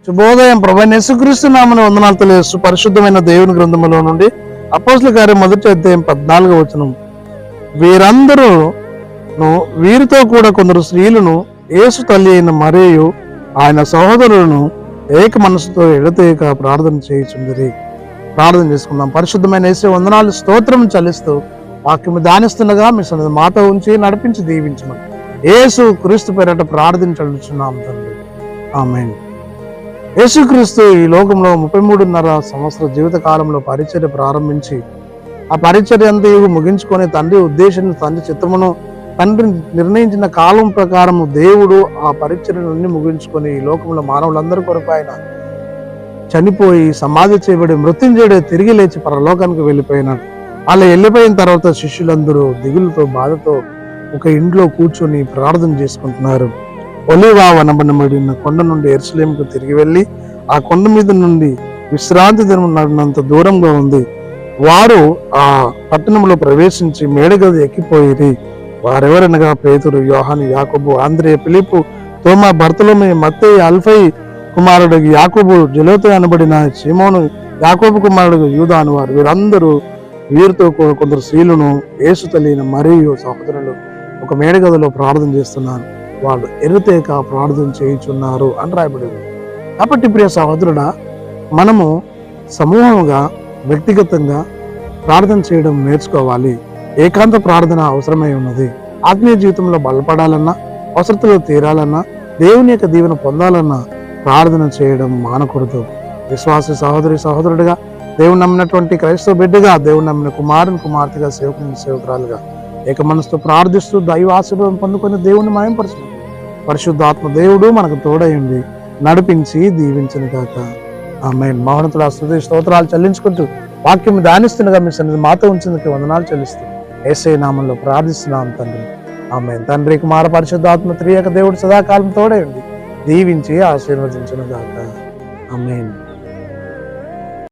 శుభోదయం. ప్రభువైన యేసుక్రీస్తు నామమున వందనాలు తెలియజేస్తూ పరిశుద్ధమైన దేవుని గ్రంథములో నుండి అపోస్తలుల కార్యం 1:14 వచనం, వీరందరూ వీరితో కూడా కొందరు స్త్రీలను యేసు తల్లి అయిన మరియు ఆయన సహోదరులను ఏక మనసుతో ఎడతేక ప్రార్థన చేయుచుండిరి. ప్రార్థన చేసుకుందాం. పరిశుద్ధమైన యేసు వందనాలు స్తోత్రం చెల్లిస్తూ వాక్యము ధ్యానిస్తుండగా మీ సన్నిధి మాతో ఉంచి నడిపించి దీవించమని యేసు క్రీస్తు పేరట ప్రార్థించుచున్నాం తండ్రి. ఆమేన్. యేసుక్రీస్తు ఈ లోకంలో 33.5 సంవత్సర జీవిత కాలంలో పరిచర్య ప్రారంభించి ఆ పరిచర్య అంతా ముగించుకొని తండ్రి ఉద్దేశం, తండ్రి చిత్తమును, తండ్రి నిర్ణయించిన కాలం ప్రకారం దేవుడు ఆ పరిచర్య నుండి ముగించుకొని ఈ లోకంలో మానవులందరి కొరకు ఆయన చనిపోయి సమాధి చేయబడి మృత్యుంజయుడే తిరిగి లేచి పరలోకానికి వెళ్ళిపోయినాడు. అలా వెళ్ళిపోయిన తర్వాత శిష్యులందరూ దిగులుతో బాధతో ఒక ఇంట్లో కూర్చొని ప్రార్థన చేసుకుంటున్నారు. ఒలీవ వనబడిన కొండ నుండి యెరూషలేముకు తిరిగి వెళ్ళి ఆ కొండ మీద నుండి విశ్రాంతి దినం నడినంత దూరంగా ఉంది. వారు ఆ పట్టణంలో ప్రవేశించి మేడగది ఎక్కిపోయిరి. వారెవరనగా పేతురు, యోహాను, యాకోబు, ఆంద్రే, ఫిలిప్పు, తోమా, బర్తలోమె, మత్తయి, అల్ఫయి కుమారుడు యాకోబు, జెలోతే అనబడిన సీమోను, యాకోబు కుమారుడు యూదా అనువారు. వీరందరూ వీరితో కొందరు స్త్రీలను యేసు తల్లి అయిన మరియు సహోదరులు ఒక మేడగదిలో ప్రార్థన చేస్తున్నారు. వాళ్ళు ఎరుతేక ప్రార్థన చేయుచున్నారు అని రాయబడింది. కాబట్టి ప్రియ సహోదరుడా, మనము సమూహంగా వ్యక్తిగతంగా ప్రార్థన చేయడం నేర్చుకోవాలి. ఏకాంత ప్రార్థన అవసరమై ఉన్నది. ఆత్మీయ జీవితంలో బలపడాలన్నా, అవసరతలు తీరాలన్నా, దేవుని యొక్క దీవెన పొందాలన్నా ప్రార్థన చేయడం మానకూడదు. విశ్వాస సహోదరి సహోదరుడిగా, దేవుని నమ్మినటువంటి క్రైస్తవ బిడ్డగా, దేవుని నమ్మిన కుమారుని కుమార్తెగా, సేవకుని సేవకురాలుగా ఏక మనసుతో ప్రార్థిస్తూ దైవ ఆశీర్వాదం పొందుకొని దేవుని మహిమపరచు. పరిశుద్ధాత్మ దేవుడు మనకు తోడైంది నడిపించి దీవించిన కాక. ఆమేన్. మహోన్నతుడా స్తుతి స్తోత్రాలు చెల్లించుకుంటూ వాక్యం ధ్యానిస్తుండగా మీ సన్నిధి మాతో ఉంచేందుకు వందనాలు చెల్లిస్తూ యేసయ్య నామములో ప్రార్థిస్తున్నాం తండ్రి. ఆమేన్. తండ్రి, కుమార, పరిశుద్ధాత్మ త్రియక దేవుడు సదాకాలం తోడైంది దీవించి ఆశీర్వదించును గాక. ఆమేన్.